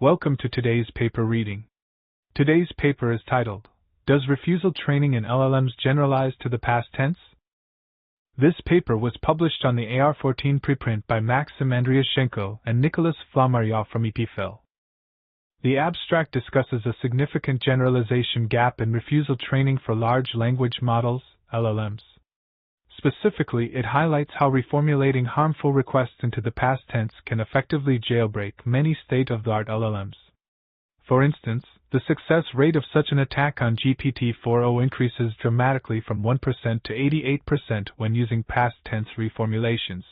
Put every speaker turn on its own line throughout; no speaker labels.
Welcome to today's paper reading. Today's paper is titled, Does Refusal Training in LLMs Generalize to the Past Tense? This paper was published on the AR14 preprint by Maksym Andriushchenko and Nicolas Flammarion from EPFIL. The abstract discusses a significant generalization gap in refusal training for large language models, LLMs. Specifically, it highlights how reformulating harmful requests into the past tense can effectively jailbreak many state-of-the-art LLMs. For instance, the success rate of such an attack on GPT-4o increases dramatically from 1% to 88% when using past tense reformulations.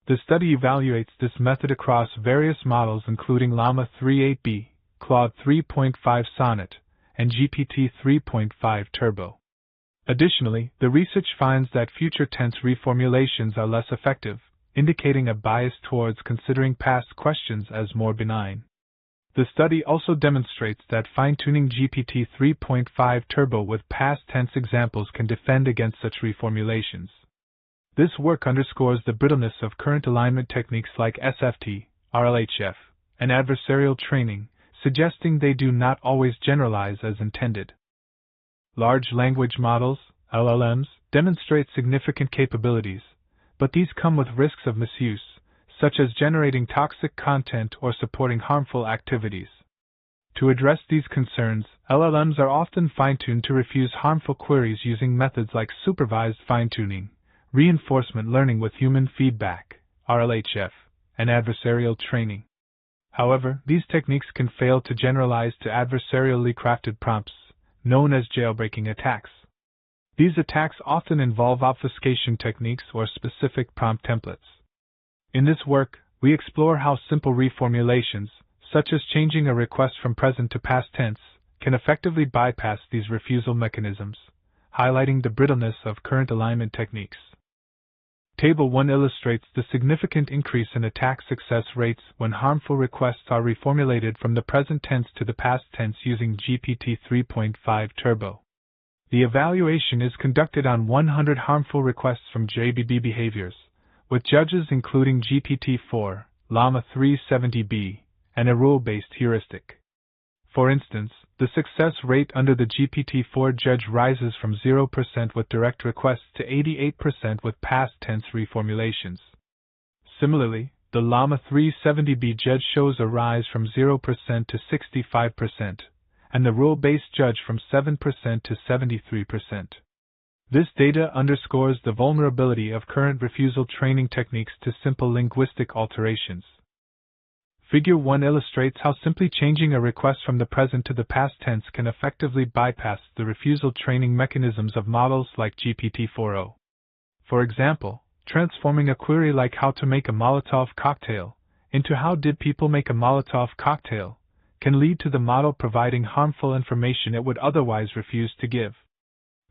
The study evaluates this method across various models including Llama 3.8b, Claude-3.5 Sonnet, and GPT-3.5 Turbo. Additionally, the research finds that future tense reformulations are less effective, indicating a bias towards considering past questions as more benign. The study also demonstrates that fine-tuning GPT-3.5 Turbo with past tense examples can defend against such reformulations. This work underscores the brittleness of current alignment techniques like SFT, RLHF, and adversarial training, suggesting they do not always generalize as intended. Large language models, LLMs, demonstrate significant capabilities, but these come with risks of misuse, such as generating toxic content or supporting harmful activities. To address these concerns, LLMs are often fine-tuned to refuse harmful queries using methods like supervised fine-tuning, reinforcement learning with human feedback, RLHF, and adversarial training. However, these techniques can fail to generalize to adversarially crafted prompts, known as jailbreaking attacks. These attacks often involve obfuscation techniques or specific prompt templates. In this work, we explore how simple reformulations, such as changing a request from present to past tense, can effectively bypass these refusal mechanisms, highlighting the brittleness of current alignment techniques. Table 1 illustrates the significant increase in attack success rates when harmful requests are reformulated from the present tense to the past tense using GPT-3.5 Turbo. The evaluation is conducted on 100 harmful requests from JBB behaviors, with judges including GPT-4, Llama 370B, and a rule-based heuristic. For instance, the success rate under the GPT-4 judge rises from 0% with direct requests to 88% with past tense reformulations. Similarly, the Llama 370B judge shows a rise from 0% to 65%, and the rule-based judge from 7% to 73%. This data underscores the vulnerability of current refusal training techniques to simple linguistic alterations. Figure 1 illustrates how simply changing a request from the present to the past tense can effectively bypass the refusal training mechanisms of models like GPT-4o. For example, transforming a query like how to make a Molotov cocktail into how did people make a Molotov cocktail can lead to the model providing harmful information it would otherwise refuse to give.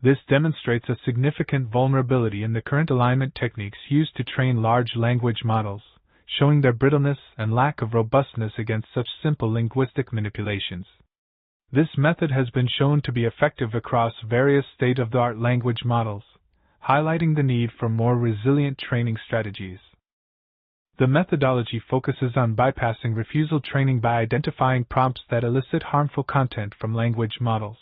This demonstrates a significant vulnerability in the current alignment techniques used to train large language models, showing their brittleness and lack of robustness against such simple linguistic manipulations. This method has been shown to be effective across various state-of-the-art language models, highlighting the need for more resilient training strategies. The methodology focuses on bypassing refusal training by identifying prompts that elicit harmful content from language models.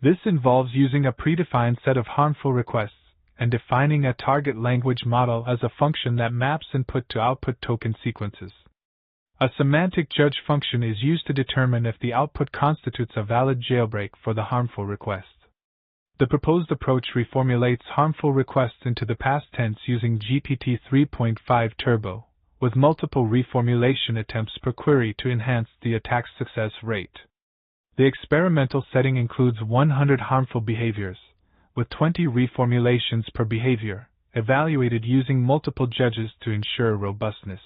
This involves using a predefined set of harmful requests and defining a target language model as a function that maps input to output token sequences. A semantic judge function is used to determine if the output constitutes a valid jailbreak for the harmful request. The proposed approach reformulates harmful requests into the past tense using GPT-3.5 Turbo, with multiple reformulation attempts per query to enhance the attack success rate. The experimental setting includes 100 harmful behaviors, with 20 reformulations per behavior, evaluated using multiple judges to ensure robustness.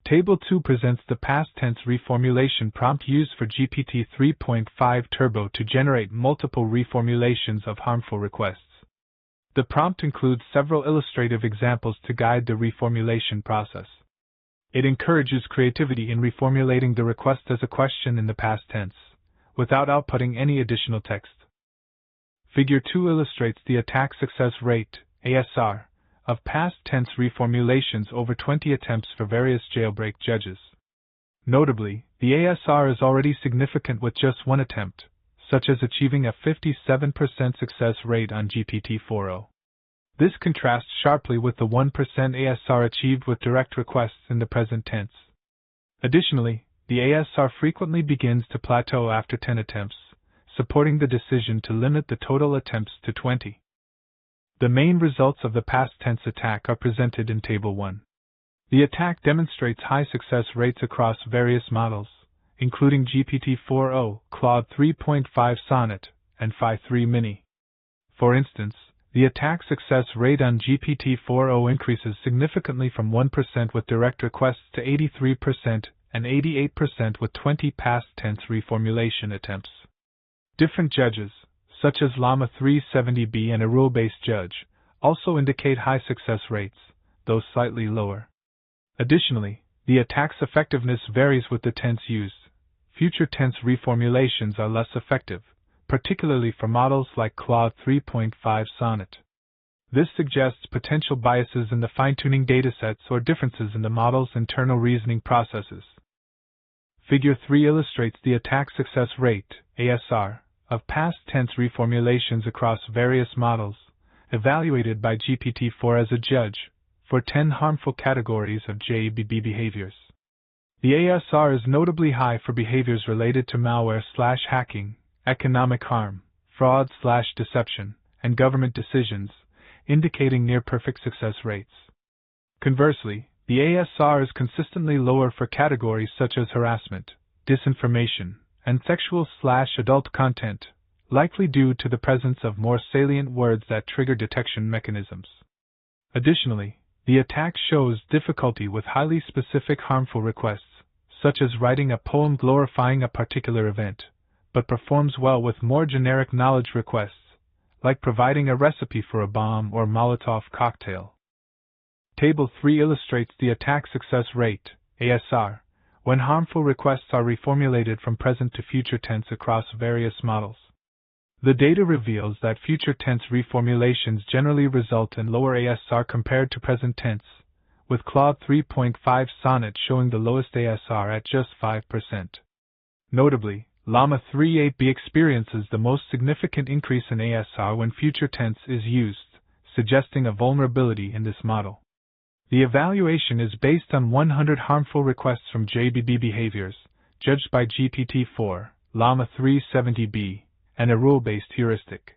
Table 2 presents the past tense reformulation prompt used for GPT 3.5 Turbo to generate multiple reformulations of harmful requests. The prompt includes several illustrative examples to guide the reformulation process. It encourages creativity in reformulating the request as a question in the past tense, without outputting any additional text. Figure 2 illustrates the attack success rate, ASR, of past tense reformulations over 20 attempts for various jailbreak judges. Notably, the ASR is already significant with just one attempt, such as achieving a 57% success rate on GPT-4o. This contrasts sharply with the 1% ASR achieved with direct requests in the present tense. Additionally, the ASR frequently begins to plateau after 10 attempts, supporting the decision to limit the total attempts to 20. The main results of the past tense attack are presented in Table 1. The attack demonstrates high success rates across various models, including GPT-4o, Claude-3.5 Sonnet, and Phi-3 Mini. For instance, the attack success rate on GPT-4o increases significantly from 1% with direct requests to 83% and 88% with 20 past tense reformulation attempts. Different judges, such as Llama 370B and a rule-based judge, also indicate high success rates, though slightly lower. Additionally, the attack's effectiveness varies with the tense used. Future tense reformulations are less effective, particularly for models like Claude-3.5 Sonnet. This suggests potential biases in the fine-tuning datasets or differences in the model's internal reasoning processes. Figure 3 illustrates the attack success rate, ASR, of past tense reformulations across various models, evaluated by GPT-4 as a judge, for 10 harmful categories of JBB behaviors. The ASR is notably high for behaviors related to malware/hacking, economic harm, fraud/deception, and government decisions, indicating near-perfect success rates. Conversely, the ASR is consistently lower for categories such as harassment, disinformation, and sexual/adult content, likely due to the presence of more salient words that trigger detection mechanisms. Additionally, the attack shows difficulty with highly specific harmful requests, such as writing a poem glorifying a particular event, but performs well with more generic knowledge requests, like providing a recipe for a bomb or Molotov cocktail. Table 3 illustrates the attack success rate, ASR, when harmful requests are reformulated from present to future tense across various models. The data reveals that future tense reformulations generally result in lower ASR compared to present tense, with Claude-3.5 Sonnet showing the lowest ASR at just 5%. Notably, Llama 3.8b experiences the most significant increase in ASR when future tense is used, suggesting a vulnerability in this model. The evaluation is based on 100 harmful requests from JBB behaviors, judged by GPT-4, Llama 370B, and a rule-based heuristic.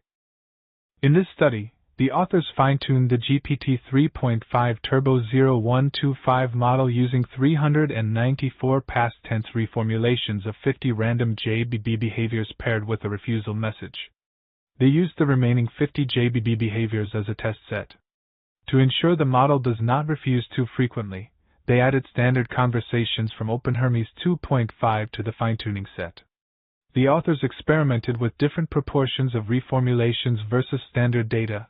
In this study, the authors fine-tuned the GPT-3.5 Turbo 0125 model using 394 past tense reformulations of 50 random JBB behaviors paired with a refusal message. They used the remaining 50 JBB behaviors as a test set. To ensure the model does not refuse too frequently, they added standard conversations from OpenHermes 2.5 to the fine-tuning set. The authors experimented with different proportions of reformulations versus standard data: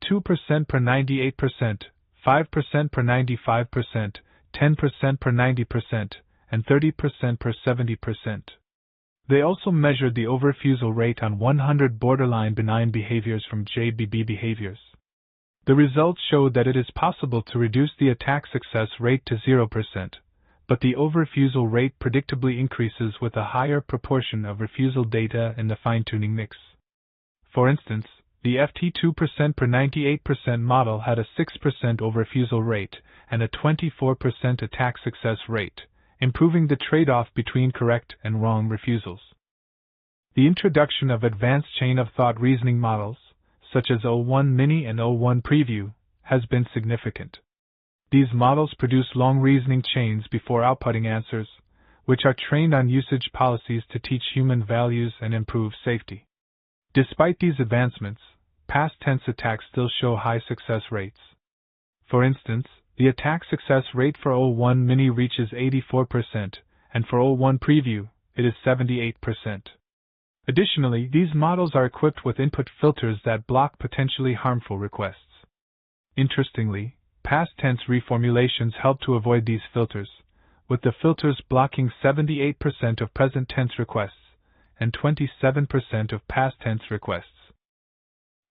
2% per 98%, 5% per 95%, 10% per 90%, and 30% per 70%. They also measured the overrefusal rate on 100 borderline benign behaviors from JBB behaviors. The results showed that it is possible to reduce the attack success rate to 0%, but the overrefusal rate predictably increases with a higher proportion of refusal data in the fine-tuning mix. For instance, the FT 2% per 98% model had a 6% overrefusal rate and a 24% attack success rate, improving the trade-off between correct and wrong refusals. The introduction of advanced chain-of-thought reasoning models, such as O1 Mini and O1 Preview, has been significant. These models produce long reasoning chains before outputting answers, which are trained on usage policies to teach human values and improve safety. Despite these advancements, past tense attacks still show high success rates. For instance, the attack success rate for O1 Mini reaches 84%, and for O1 Preview, it is 78%. Additionally, these models are equipped with input filters that block potentially harmful requests. Interestingly, past tense reformulations help to avoid these filters, with the filters blocking 78% of present tense requests and 27% of past tense requests.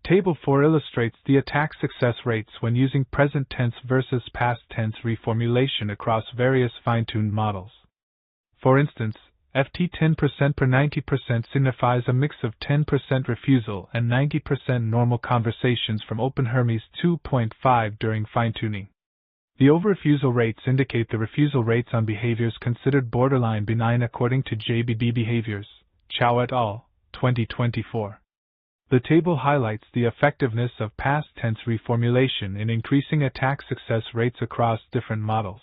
Table 4 illustrates the attack success rates when using present tense versus past tense reformulation across various fine-tuned models. For instance, FT 10% per 90% signifies a mix of 10% refusal and 90% normal conversations from OpenHermes 2.5 during fine-tuning. The over-refusal rates indicate the refusal rates on behaviors considered borderline benign according to JBB Behaviors, Chow et al., 2024. The table highlights the effectiveness of past tense reformulation in increasing attack success rates across different models.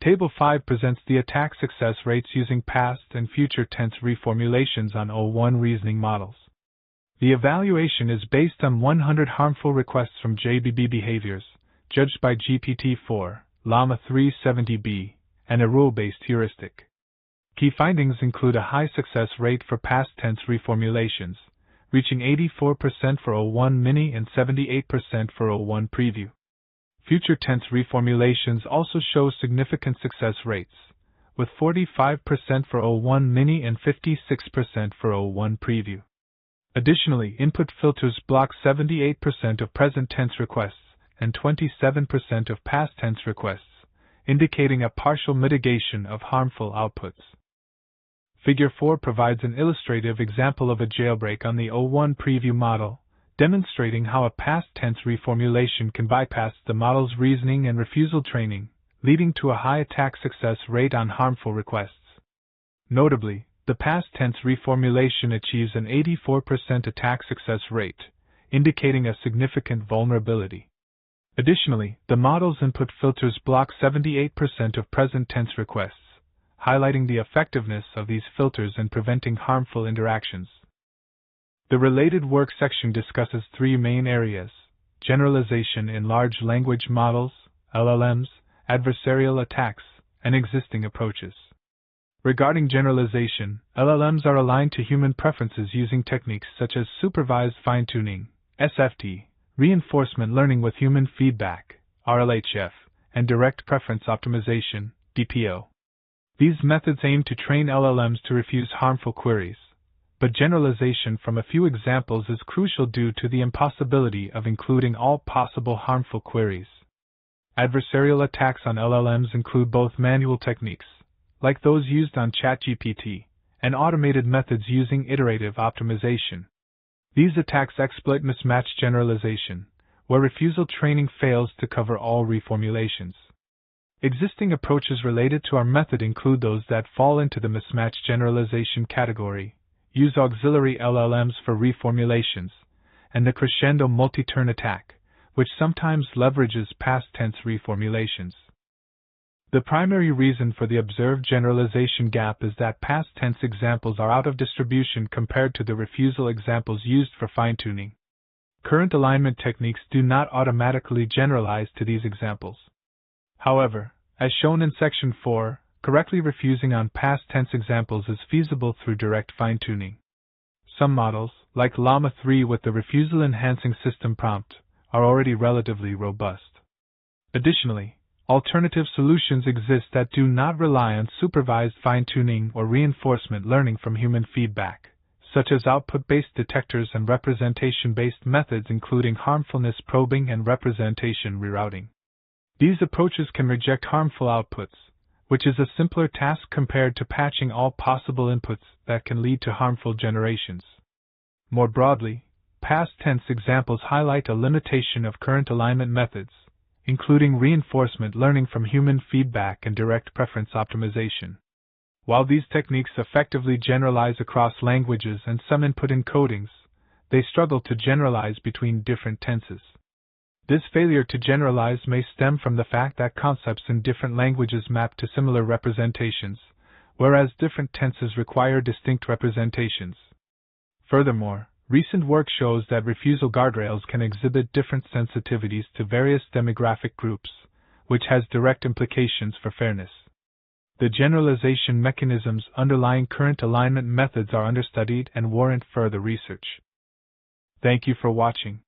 Table 5 presents the attack success rates using past and future tense reformulations on O1 reasoning models. The evaluation is based on 100 harmful requests from JBB Behaviors, judged by GPT-4, Llama 370B, and a rule-based heuristic. Key findings include a high success rate for past tense reformulations, reaching 84% for O1 Mini and 78% for O1 Preview. Future tense reformulations also show significant success rates, with 45% for O1 Mini and 56% for O1 Preview. Additionally, input filters block 78% of present tense requests and 27% of past tense requests, indicating a partial mitigation of harmful outputs. Figure 4 provides an illustrative example of a jailbreak on the O1 Preview model, demonstrating how a past tense reformulation can bypass the model's reasoning and refusal training, leading to a high attack success rate on harmful requests. Notably, the past tense reformulation achieves an 84% attack success rate, indicating a significant vulnerability. Additionally, the model's input filters block 78% of present tense requests, highlighting the effectiveness of these filters in preventing harmful interactions. The related work section discusses three main areas: generalization in large language models, LLMs, adversarial attacks, and existing approaches. Regarding generalization, LLMs are aligned to human preferences using techniques such as supervised fine-tuning, SFT, reinforcement learning with human feedback, RLHF, and direct preference optimization, DPO. These methods aim to train LLMs to refuse harmful queries, but generalization from a few examples is crucial due to the impossibility of including all possible harmful queries. Adversarial attacks on LLMs include both manual techniques, like those used on ChatGPT, and automated methods using iterative optimization. These attacks exploit mismatched generalization, where refusal training fails to cover all reformulations. Existing approaches related to our method include those that fall into the mismatched generalization category, use auxiliary LLMs for reformulations, and the crescendo multi-turn attack, which sometimes leverages past tense reformulations. The primary reason for the observed generalization gap is that past tense examples are out of distribution compared to the refusal examples used for fine-tuning. Current alignment techniques do not automatically generalize to these examples. However, as shown in Section 4, correctly refusing on past tense examples is feasible through direct fine-tuning. Some models, like Llama 3 with the refusal enhancing system prompt, are already relatively robust. Additionally, alternative solutions exist that do not rely on supervised fine-tuning or reinforcement learning from human feedback, such as output-based detectors and representation-based methods including harmfulness probing and representation rerouting. These approaches can reject harmful outputs, which is a simpler task compared to patching all possible inputs that can lead to harmful generations. More broadly, past tense examples highlight a limitation of current alignment methods, including reinforcement learning from human feedback and direct preference optimization. While these techniques effectively generalize across languages and some input encodings, they struggle to generalize between different tenses. This failure to generalize may stem from the fact that concepts in different languages map to similar representations, whereas different tenses require distinct representations. Furthermore, recent work shows that refusal guardrails can exhibit different sensitivities to various demographic groups, which has direct implications for fairness. The generalization mechanisms underlying current alignment methods are understudied and warrant further research. Thank you for watching.